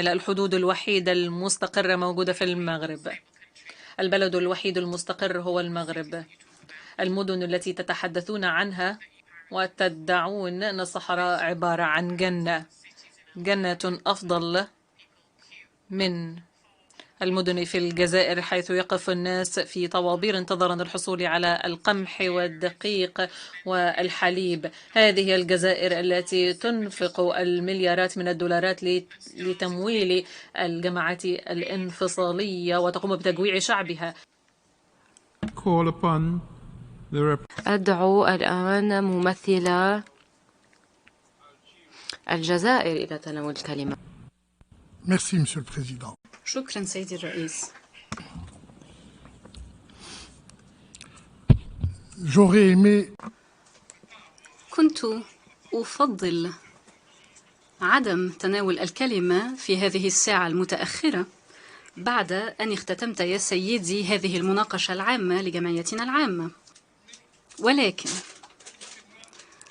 الحدود الوحيدة المستقرة موجودة في المغرب. البلد الوحيد المستقر هو المغرب. المدن التي تتحدثون عنها وتدعون أن الصحراء عبارة عن جنة أفضل من المدن في الجزائر، حيث يقف الناس في طوابير انتظارا للحصول على القمح والدقيق والحليب. هذه الجزائر التي تنفق المليارات من الدولارات لتمويل الجماعات الانفصالية وتقوم بتجويع شعبها. أدعو الآن ممثل الجزائر إلى تناول الكلمة. Merci, Monsieur le Président. شكرا سيدي الرئيس. كنت أفضل عدم تناول الكلمة في هذه الساعة المتأخرة بعد أن اختتمت يا سيدي هذه المناقشة العامة لجمعيتنا العامة، ولكن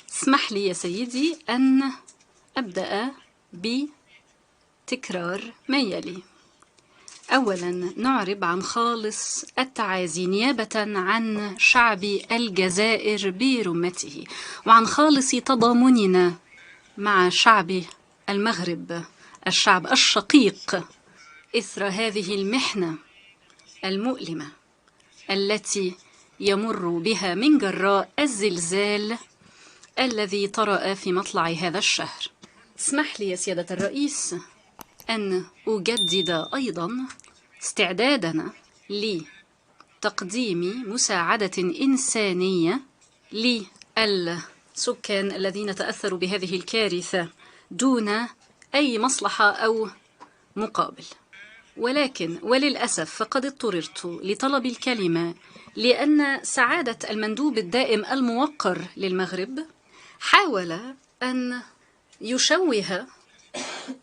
اسمح لي يا سيدي أن أبدأ بتكرار ما يلي. أولا، نعرب عن خالص التعازي نيابة عن شعب الجزائر برمته وعن خالص تضامننا مع شعب المغرب، الشعب الشقيق، إثر هذه المحنة المؤلمة التي يمر بها من جراء الزلزال الذي طرأ في مطلع هذا الشهر. اسمح لي يا سيادة الرئيس أن أجدد أيضا استعدادنا لتقديم مساعدة إنسانية للسكان الذين تأثروا بهذه الكارثة دون أي مصلحة أو مقابل. ولكن وللأسف فقد اضطررت لطلب الكلمة لأن سعادة المندوب الدائم الموقر للمغرب حاول أن يشوه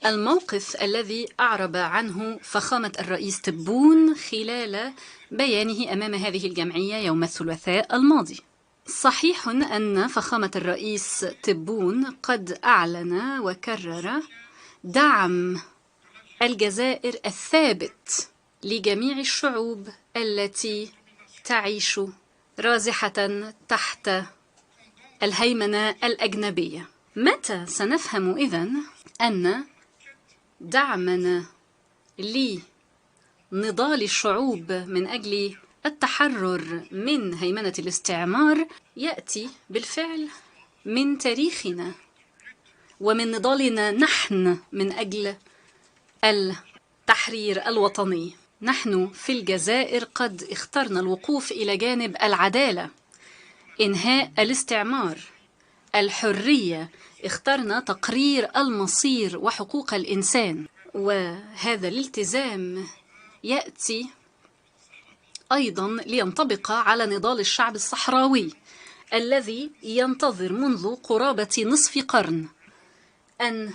الموقف الذي أعرب عنه فخامة الرئيس تبون خلال بيانه أمام هذه الجمعية يوم الثلاثاء الماضي. صحيح أن فخامة الرئيس تبون قد أعلن وكرر دعم الجزائر الثابت لجميع الشعوب التي تعيش رازحة تحت الهيمنة الأجنبية. متى سنفهم إذن أن دعمنا لنضال الشعوب من أجل التحرر من هيمنة الاستعمار يأتي بالفعل من تاريخنا ومن نضالنا نحن من أجل التحرير الوطني؟ نحن في الجزائر قد اخترنا الوقوف إلى جانب العدالة، إنهاء الاستعمار، الحرية، اخترنا تقرير المصير وحقوق الإنسان. وهذا الالتزام يأتي أيضا لينطبق على نضال الشعب الصحراوي الذي ينتظر منذ قرابة نصف قرن أن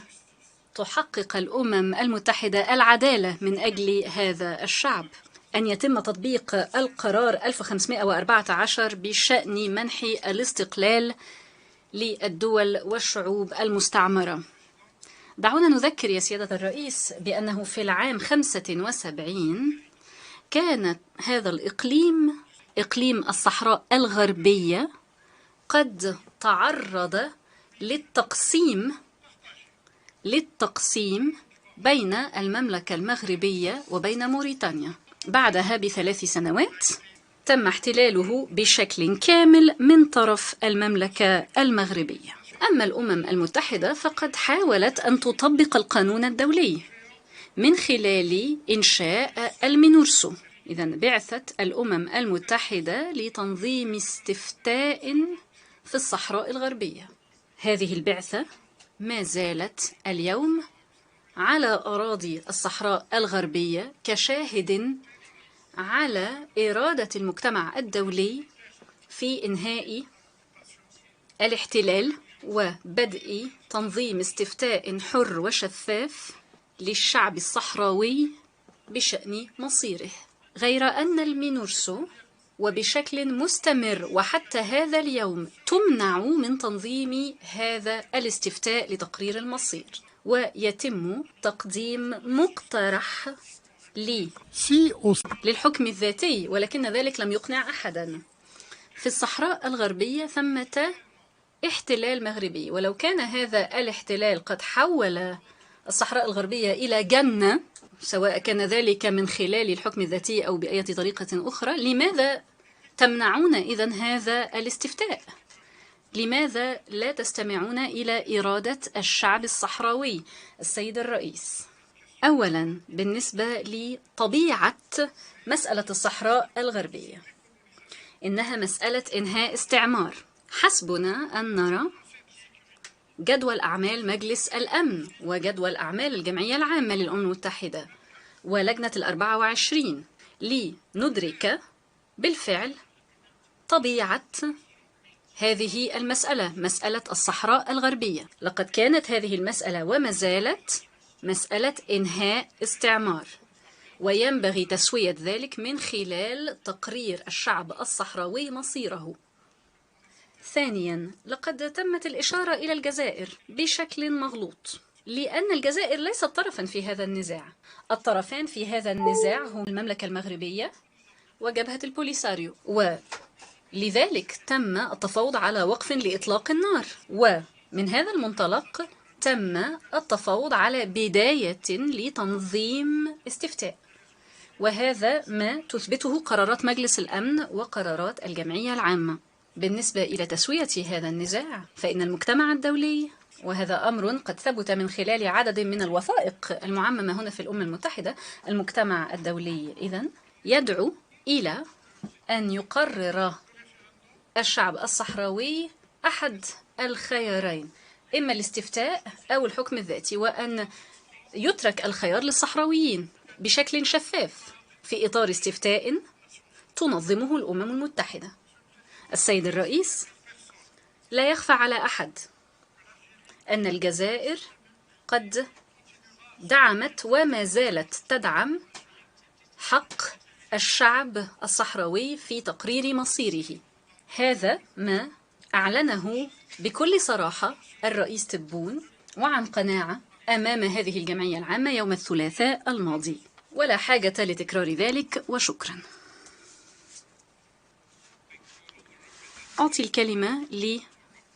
تحقق الأمم المتحدة العدالة من أجل هذا الشعب، أن يتم تطبيق القرار 1514 بشأن منح الاستقلال للدول والشعوب المستعمرة. دعونا نذكر يا سيادة الرئيس بأنه في العام 75 كان هذا الإقليم، إقليم الصحراء الغربية، قد تعرض للتقسيم بين المملكة المغربية وبين موريتانيا. بعدها ب3 سنوات تم احتلاله بشكل كامل من طرف المملكة المغربية. أما الأمم المتحدة فقد حاولت أن تطبق القانون الدولي من خلال إنشاء المينورسو، إذن بعثة الأمم المتحدة لتنظيم استفتاء في الصحراء الغربية. هذه البعثة ما زالت اليوم على أراضي الصحراء الغربية كشاهد على إرادة المجتمع الدولي في إنهاء الاحتلال وبدء تنظيم استفتاء حر وشفاف للشعب الصحراوي بشأن مصيره. غير أن المينورسو وبشكل مستمر وحتى هذا اليوم تمنع من تنظيم هذا الاستفتاء لتقرير المصير. ويتم تقديم مقترح Si au للحكم الذاتي، ولكن ذلك لم يقنع أحدا. في الصحراء الغربية ثمة احتلال مغربي، ولو كان هذا الاحتلال قد حول الصحراء الغربية إلى جنة، سواء كان ذلك من خلال الحكم الذاتي أو بأي طريقة أخرى، لماذا تمنعون إذن هذا الاستفتاء؟ لماذا لا تستمعون إلى إرادة الشعب الصحراوي؟ السيد الرئيس، أولا بالنسبة لطبيعة مسألة الصحراء الغربية، إنها مسألة إنهاء استعمار. حسبنا أن نرى جدول أعمال مجلس الأمن وجدول أعمال الجمعية العامة للأمم المتحدة ولجنة 24 لندرك بالفعل طبيعة هذه المسألة، مسألة الصحراء الغربية. لقد كانت هذه المسألة وما زالت مسألة إنهاء استعمار، وينبغي تسوية ذلك من خلال تقرير الشعب الصحراوي مصيره. ثانيا، لقد تمت الإشارة إلى الجزائر بشكل مغلوط، لأن الجزائر ليست طرفا في هذا النزاع. الطرفان في هذا النزاع هم المملكة المغربية وجبهة البوليساريو، ولذلك تم التفاوض على وقف لإطلاق النار، ومن هذا المنطلق تم التفاوض على بداية لتنظيم استفتاء، وهذا ما تثبته قرارات مجلس الأمن وقرارات الجمعية العامة. بالنسبة إلى تسوية هذا النزاع، فإن المجتمع الدولي، وهذا أمر قد ثبت من خلال عدد من الوثائق المعممة هنا في الأمم المتحدة، المجتمع الدولي إذن يدعو إلى أن يقرر الشعب الصحراوي أحد الخيارين، إما الاستفتاء أو الحكم الذاتي، وأن يترك الخيار للصحراويين بشكل شفاف في إطار استفتاء تنظمه الأمم المتحدة. السيد الرئيس، لا يخفى على أحد أن الجزائر قد دعمت وما زالت تدعم حق الشعب الصحراوي في تقرير مصيره. هذا ما أعلنه بكل صراحة الرئيس تبون وعن قناعة أمام هذه الجمعية العامة يوم الثلاثاء الماضي، ولا حاجة لتكرار ذلك، وشكرا. أعطي الكلمة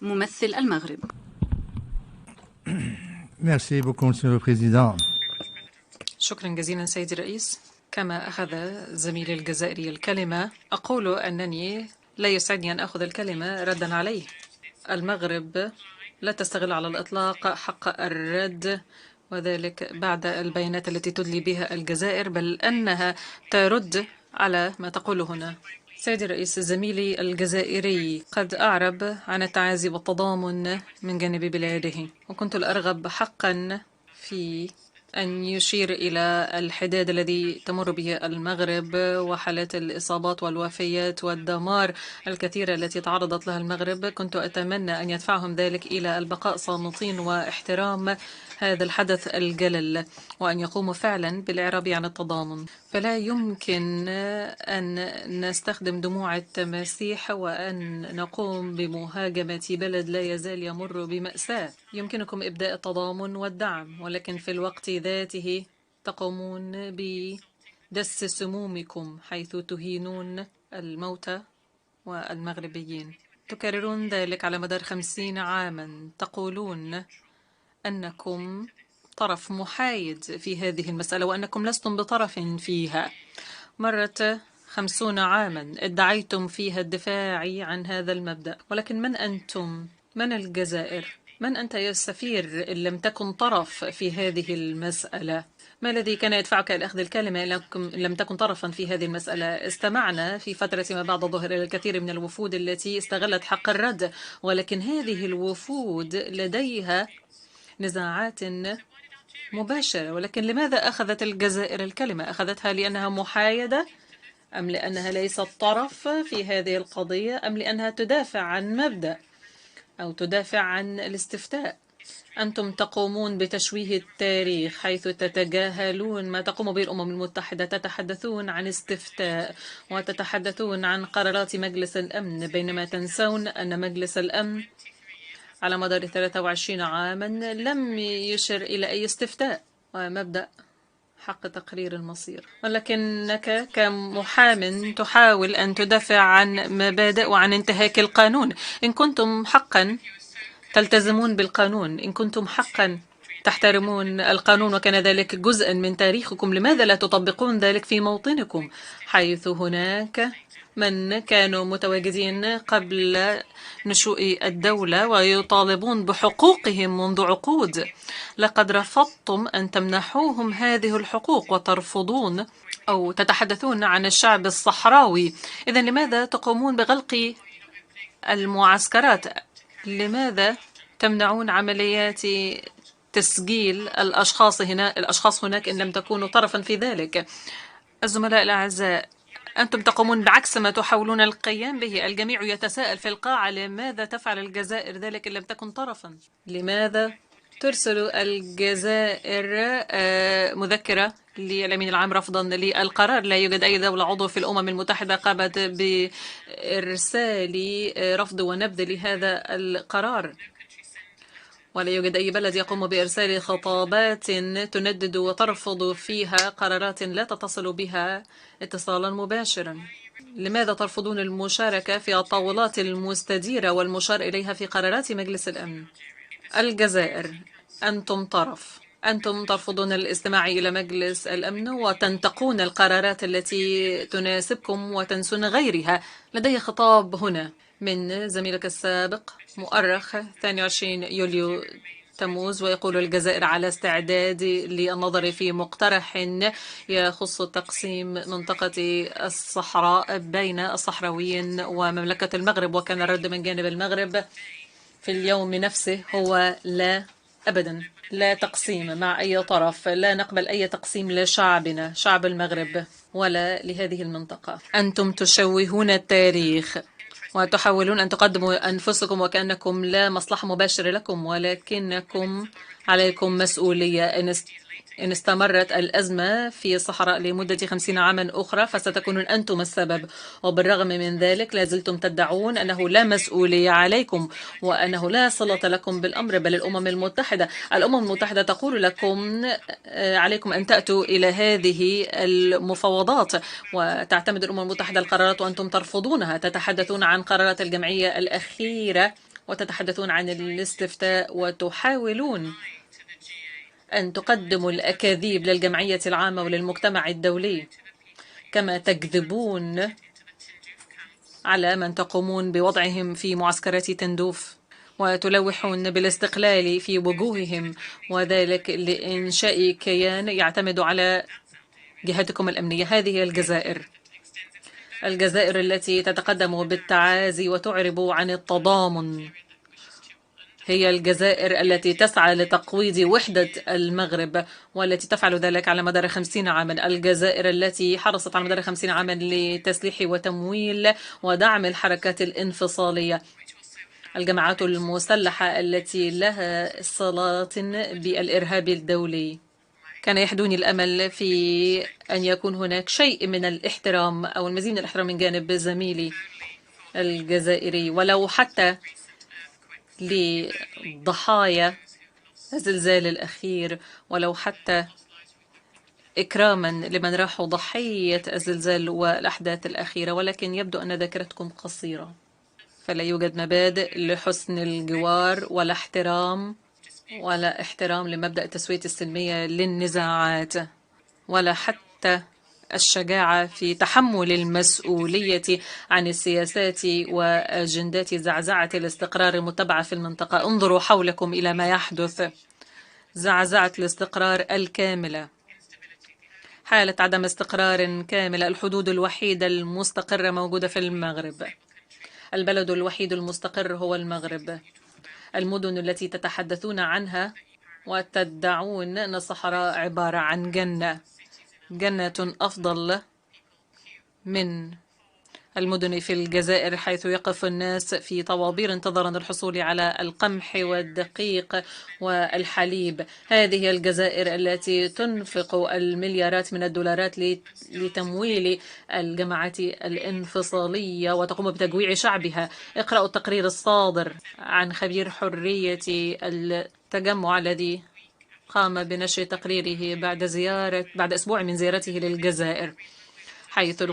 لممثل المغرب. Merci beaucoup, Monsieur le Président. شكرا جزيلا سيدي الرئيس. كما أخذ زميلي الجزائري الكلمة، أقول أنني لا يسعدني أن أخذ الكلمة ردا عليه. المغرب لا تستغل على الإطلاق حق الرد، وذلك بعد البيانات التي تدلي بها الجزائر، بل أنها ترد على ما تقول هنا. سيدي الرئيس، زميلي الجزائري قد أعرب عن التعازي والتضامن من جانب بلاده، وكنت الأرغب حقا في أن يشير إلى الحداد الذي تمر به المغرب وحالات الإصابات والوفيات والدمار الكثيرة التي تعرضت لها المغرب. كنت أتمنى أن يدفعهم ذلك إلى البقاء صامتين واحترام هذا الحدث الجلل، وأن يقوموا فعلا بالإعراب عن التضامن. فلا يمكن أن نستخدم دموع التماسيح وأن نقوم بمهاجمة بلد لا يزال يمر بمأساة. يمكنكم إبداء التضامن والدعم، ولكن في الوقت ذاته تقومون بدس سمومكم حيث تهينون الموتى والمغربيين. تكررون ذلك على مدار 50 عاما، تقولون أنكم طرف محايد في هذه المسألة وأنكم لستم بطرف فيها. مرت 50 عاما ادعيتم فيها الدفاع عن هذا المبدأ، ولكن من أنتم؟ من الجزائر؟ من أنت يا سفير إن لم تكن طرف في هذه المسألة؟ ما الذي كان يدفعك إلى أخذ الكلمة إن لم تكن طرفا في هذه المسألة؟ استمعنا في فترة ما بعد الظهر إلى الكثير من الوفود التي استغلت حق الرد، ولكن هذه الوفود لديها نزاعات مباشرة. ولكن لماذا أخذت الجزائر الكلمة؟ أخذتها لأنها محايدة، أم لأنها ليست طرف في هذه القضية، أم لأنها تدافع عن مبدأ أو تدافع عن الاستفتاء؟ أنتم تقومون بتشويه التاريخ حيث تتجاهلون ما تقوم به الأمم المتحدة. تتحدثون عن استفتاء وتتحدثون عن قرارات مجلس الأمن، بينما تنسون أن مجلس الأمن على مدار 23 عاما لم يشر إلى أي استفتاء ومبدأ حق تقرير المصير، ولكنك كمحام تحاول أن تدافع عن مبادئ وعن انتهاك القانون. إن كنتم حقا تلتزمون بالقانون، إن كنتم حقا تحترمون القانون وكان ذلك جزءا من تاريخكم، لماذا لا تطبقون ذلك في موطنكم، حيث هناك من كانوا متواجدين قبل نشوء الدولة ويطالبون بحقوقهم منذ عقود؟ لقد رفضتم أن تمنحوهم هذه الحقوق وترفضون أو تتحدثون عن الشعب الصحراوي. إذن لماذا تقومون بغلق المعسكرات؟ لماذا تمنعون عمليات تسجيل الأشخاص هناك إن لم تكونوا طرفا في ذلك؟ الزملاء الأعزاء، أنتم تقومون بعكس ما تحاولون القيام به. الجميع يتساءل في القاعة لماذا تفعل الجزائر ذلك إن لم تكن طرفا؟ لماذا ترسل الجزائر مذكرة للأمين العام رفضا للقرار؟ لا يوجد أي دولة عضو في الأمم المتحدة قامت بإرسال رفض ونبذ لهذا القرار، ولا يوجد أي بلد يقوم بإرسال خطابات تندد وترفض فيها قرارات لا تتصل بها اتصالا مباشرا. لماذا ترفضون المشاركة في الطاولات المستديرة والمشار إليها في قرارات مجلس الأمن؟ الجزائر، أنتم طرف، أنتم ترفضون الاستماع إلى مجلس الأمن وتنتقون القرارات التي تناسبكم وتنسون غيرها. لدي خطاب هنا من زميلك السابق مؤرخ 22 يوليو تموز، ويقول الجزائر على استعداد للنظر في مقترح يخص تقسيم منطقة الصحراء بين الصحراويين ومملكة المغرب. وكان الرد من جانب المغرب في اليوم نفسه هو لا، أبدا لا تقسيم مع أي طرف، لا نقبل أي تقسيم لشعبنا، شعب المغرب، ولا لهذه المنطقة. أنتم تشوهون التاريخ وتحاولون أن تقدموا أنفسكم وكأنكم لا مصلحة مباشرة لكم، ولكنكم عليكم مسؤولية. إن استمرت الأزمة في الصحراء لمدة 50 عاما أخرى فستكونون أنتم السبب، وبالرغم من ذلك لازلتم تدعون أنه لا مسؤولية عليكم وأنه لا صلة لكم بالأمر، بل الأمم المتحدة تقول لكم عليكم أن تأتوا إلى هذه المفاوضات، وتعتمد الأمم المتحدة القرارات وأنتم ترفضونها. تتحدثون عن قرارات الجمعية الأخيرة وتتحدثون عن الاستفتاء وتحاولون أن تقدموا الأكاذيب للجمعية العامة وللمجتمع الدولي، كما تكذبون على من تقومون بوضعهم في معسكرات تندوف وتلوحون بالاستقلال في وجوههم، وذلك لإنشاء كيان يعتمد على جهاتكم الأمنية. هذه الجزائر التي تتقدم بالتعازي وتعرب عن التضامن، هي الجزائر التي تسعى لتقويض وحدة المغرب والتي تفعل ذلك على مدار 50 عاما. الجزائر التي حرصت على مدار 50 عاما لتسليح وتمويل ودعم الحركات الانفصالية، الجماعات المسلحة التي لها صلات بالإرهاب الدولي. كان يحدوني الأمل في أن يكون هناك شيء من الاحترام أو المزيد من الاحترام من جانب زميلي الجزائري، ولو حتى لضحايا الزلزال الأخير، ولو حتى إكراما لمن راحوا ضحية الزلزال والأحداث الأخيرة. ولكن يبدو أن ذاكرتكم قصيرة، فلا يوجد مبادئ لحسن الجوار ولا احترام لمبدأ التسوية السلمية للنزاعات، ولا حتى الشجاعة في تحمل المسؤولية عن السياسات وأجندات زعزعة الاستقرار المتبعة في المنطقة. انظروا حولكم إلى ما يحدث، زعزعة الاستقرار الكاملة، حالة عدم استقرار كاملة. الحدود الوحيدة المستقرة موجودة في المغرب، البلد الوحيد المستقر هو المغرب. المدن التي تتحدثون عنها وتدعون أن الصحراء عبارة عن جنة أفضل من المدن في الجزائر، حيث يقف الناس في طوابير انتظارا للحصول على القمح والدقيق والحليب. هذه الجزائر التي تنفق المليارات من الدولارات لتمويل الجماعات الانفصالية وتقوم بتجويع شعبها. اقرأوا التقرير الصادر عن خبير حرية التجمع الذي قام بنشر تقريره بعد أسبوع من زيارته للجزائر، حيث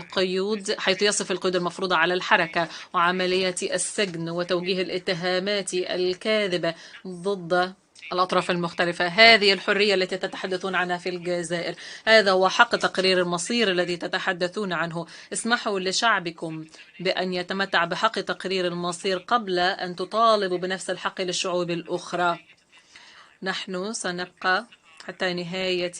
يصف القيود المفروضة على الحركة وعمليات السجن وتوجيه الاتهامات الكاذبة ضد الأطراف المختلفة. هذه الحرية التي تتحدثون عنها في الجزائر، هذا هو حق تقرير المصير الذي تتحدثون عنه. اسمحوا لشعبكم بأن يتمتع بحق تقرير المصير قبل أن تطالبوا بنفس الحق للشعوب الأخرى. نحن سنبقى حتى نهاية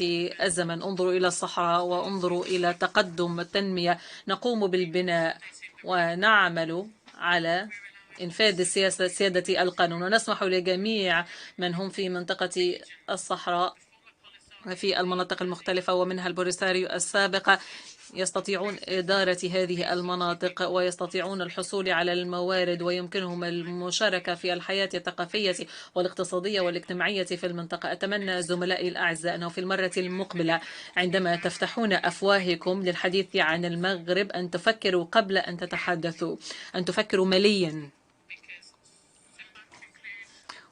الزمن. انظروا إلى الصحراء وانظروا إلى تقدم التنمية. نقوم بالبناء ونعمل على إنفاذ سيادة القانون، ونسمح لجميع من هم في منطقة الصحراء في المناطق المختلفة ومنها البوليساريو السابقة يستطيعون إدارة هذه المناطق ويستطيعون الحصول على الموارد ويمكنهم المشاركة في الحياة الثقافية والاقتصادية والاجتماعية في المنطقة. أتمنى زملائي الأعزاء أنه في المرة المقبلة عندما تفتحون أفواهكم للحديث عن المغرب أن تفكروا قبل أن تتحدثوا، أن تفكروا مليا.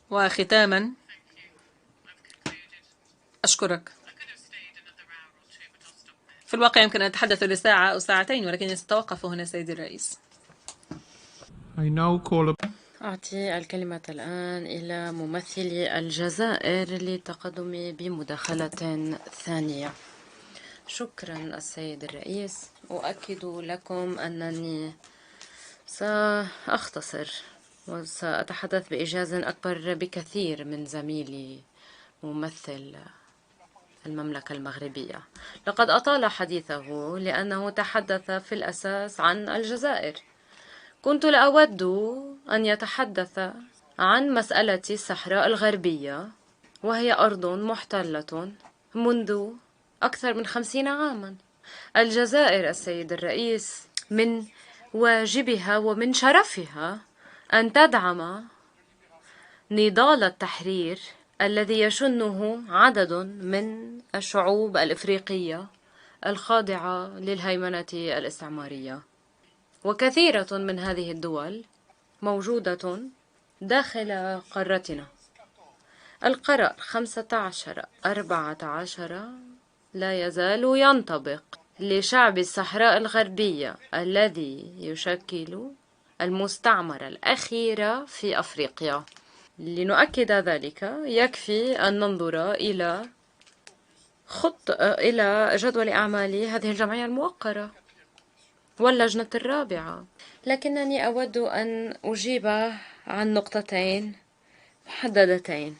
وختاما أشكرك. في الواقع يمكن أن أتحدث لساعة أو ساعتين، ولكني سأتوقف هنا سيدي الرئيس. أعطي الكلمة الآن إلى ممثلي الجزائر للتقدم بمداخلة ثانية. شكرا السيد الرئيس. أؤكد لكم أنني سأختصر وسأتحدث بإيجاز أكبر بكثير من زميلي ممثل المملكة المغربية. لقد أطال حديثه لأنه تحدث في الأساس عن الجزائر. كنت لأود أن يتحدث عن مسألة الصحراء الغربية، وهي أرض محتلة منذ أكثر من 50 عاما. الجزائر السيد الرئيس من واجبها ومن شرفها أن تدعم نضال التحرير الذي يشنه عدد من الشعوب الإفريقية الخاضعة للهيمنة الاستعمارية، وكثيرة من هذه الدول موجودة داخل قارتنا. القرار 15/14 لا يزال ينطبق لشعب الصحراء الغربية الذي يشكل المستعمرة الأخيرة في أفريقيا. لنؤكد ذلك يكفي أن ننظر إلى جدول أعمال هذه الجمعية الموقرة واللجنة الرابعة. لكنني أود أن أجيب عن نقطتين محددتين.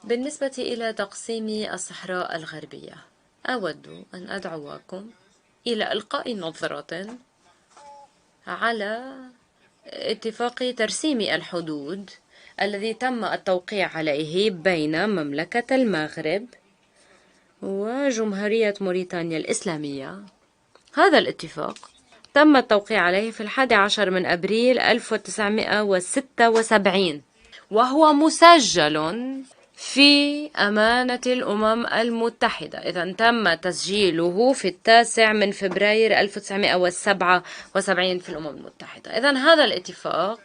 بالنسبة إلى تقسيم الصحراء الغربية، أود أن أدعوكم إلى إلقاء نظرة على اتفاق ترسيم الحدود الذي تم التوقيع عليه بين مملكة المغرب وجمهورية موريتانيا الإسلامية. هذا الاتفاق تم التوقيع عليه في 11 من أبريل 1976، وهو مسجل في أمانة الأمم المتحدة. إذن تم تسجيله في 9 من فبراير 1977 في الأمم المتحدة. إذن هذا الاتفاق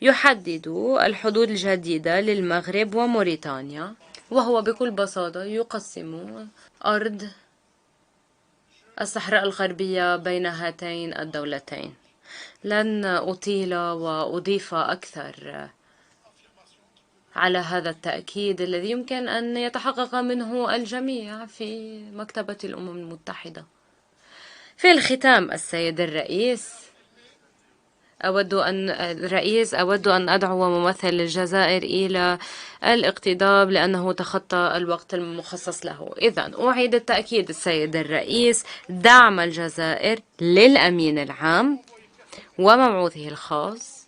يحدد الحدود الجديدة للمغرب وموريتانيا، وهو بكل بساطة يقسم أرض الصحراء الغربية بين هاتين الدولتين. لن أطيل وأضيف أكثر على هذا التأكيد الذي يمكن أن يتحقق منه الجميع في مكتبة الأمم المتحدة. في الختام السيد الرئيس، أود أن أدعو ممثل الجزائر إلى الاقتضاب لأنه تخطى الوقت المخصص له. إذن أعيد التأكيد السيد الرئيس دعم الجزائر للأمين العام ومبعوثه الخاص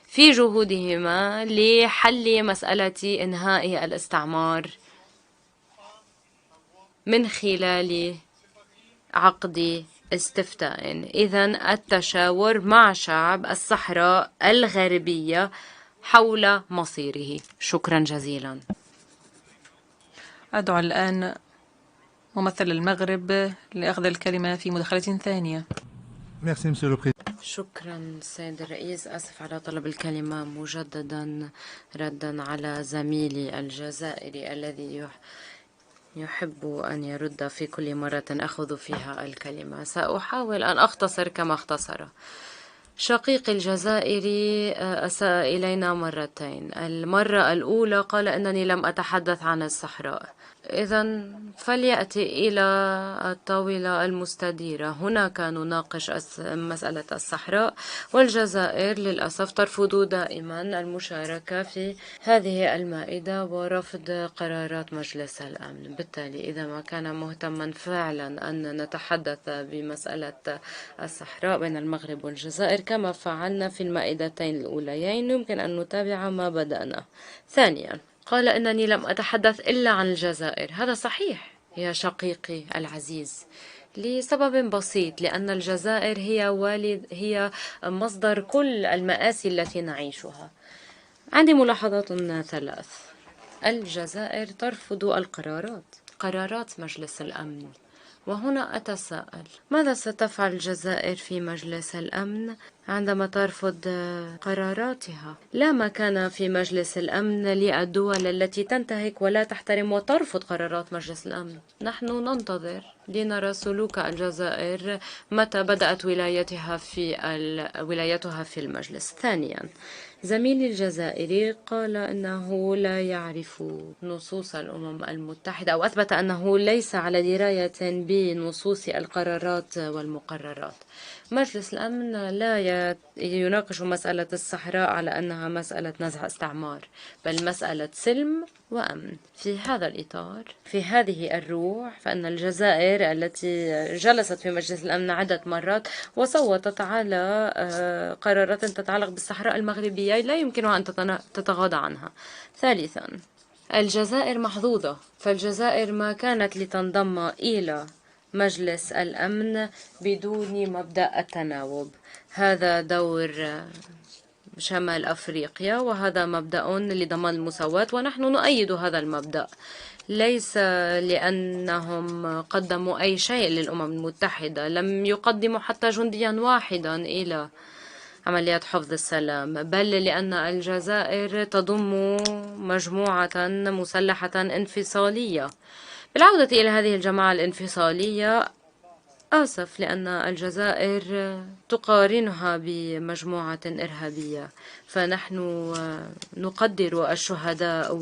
في جهودهما لحل مسألة إنهاء الاستعمار من خلال عقد استفتاء. إذن التشاور مع شعب الصحراء الغربية حول مصيره. شكرا جزيلا. أدعو الآن ممثل المغرب لأخذ الكلمة في مداخلة ثانية. Merci, Monsieur le Président. شكرا سيد الرئيس. أسف على طلب الكلمة مجددا ردا على زميلي الجزائري الذي يحب أن يرد في كل مرة أخذ فيها الكلمة. سأحاول أن أختصر كما اختصر. شقيقي الجزائري أساء إلينا مرتين. المرة الأولى قال أنني لم أتحدث عن الصحراء. إذن فليأتي إلى الطاولة المستديرة. هناك نناقش مسألة الصحراء، والجزائر للأسف ترفض دائما المشاركة في هذه المائدة ورفض قرارات مجلس الأمن. بالتالي إذا ما كان مهتما فعلا أن نتحدث بمسألة الصحراء بين المغرب والجزائر كما فعلنا في المائدتين الأوليين، يمكن أن نتابع ما بدأنا. ثانيا قال أنني لم أتحدث إلا عن الجزائر. هذا صحيح يا شقيقي العزيز، لسبب بسيط، لأن الجزائر هي مصدر كل المآسي التي نعيشها. عندي ملاحظات ثلاث. الجزائر ترفض قرارات مجلس الأمن، وهنا أتساءل ماذا ستفعل الجزائر في مجلس الأمن عندما ترفض قراراتها؟ لا مكان في مجلس الأمن للدول التي تنتهك ولا تحترم وترفض قرارات مجلس الأمن. نحن ننتظر لنرى سلوك الجزائر متى بدأت ولايتها في المجلس. ثانيا زميلي الجزائري قال أنه لا يعرف نصوص الأمم المتحدة، أو أثبت أنه ليس على دراية بنصوص القرارات والمقررات. مجلس الأمن لا يناقش مسألة الصحراء على أنها مسألة نزع استعمار، بل مسألة سلم وأمن. في هذا الإطار، في هذه الروح، فإن الجزائر التي جلست في مجلس الأمن عدة مرات وصوتت على قرارات تتعلق بالصحراء المغربية لا يمكنها أن تتغاضى عنها. ثالثا الجزائر محظوظة، فالجزائر ما كانت لتنضم إلى مجلس الأمن بدون مبدأ التناوب. هذا دور شمال أفريقيا، وهذا مبدأ لضمان المساواة، ونحن نؤيد هذا المبدأ، ليس لأنهم قدموا أي شيء للأمم المتحدة. لم يقدموا حتى جنديا واحدا إلى عمليات حفظ السلام، بل لأن الجزائر تضم مجموعة مسلحة انفصالية. بالعودة إلى هذه الجماعة الانفصالية، آسف لأن الجزائر تقارنها بمجموعة إرهابية، فنحن نقدر الشهداء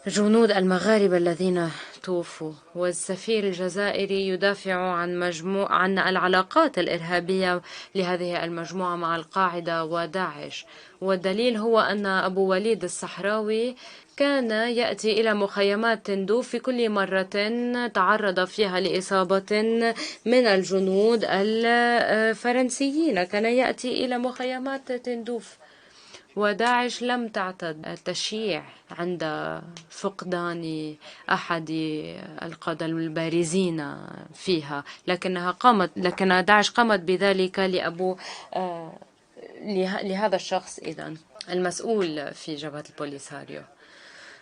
والجنود المغاربة الذين توفوا. والسفير الجزائري يدافع عن العلاقات الإرهابية لهذه المجموعة مع القاعدة وداعش، والدليل هو أن أبو وليد الصحراوي كان يأتي إلى مخيمات تندوف في كل مرة تعرض فيها لإصابة من الجنود الفرنسيين، كان يأتي إلى مخيمات تندوف. وداعش لم تعتد التشييع عند فقدان أحد القادة البارزين فيها، لكن داعش قامت بذلك لهذا الشخص إذن المسؤول في جبهة البوليساريو.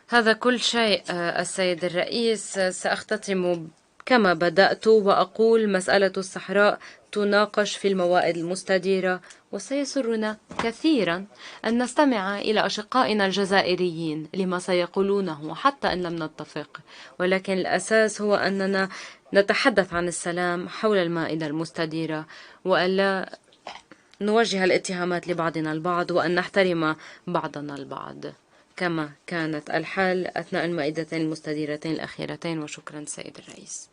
هذا كل شيء السيد الرئيس. سأختتم كما بدأت وأقول مسألة الصحراء تناقش في الموائد المستديرة، وسيسرنا كثيرا أن نستمع إلى أشقائنا الجزائريين لما سيقولونه حتى إن لم نتفق، ولكن الأساس هو أننا نتحدث عن السلام حول المائدة المستديرة، وألا نوجه الاتهامات لبعضنا البعض، وأن نحترم بعضنا البعض كما كانت الحال أثناء المائدتين المستديرتين الأخيرتين. وشكرا سيد الرئيس.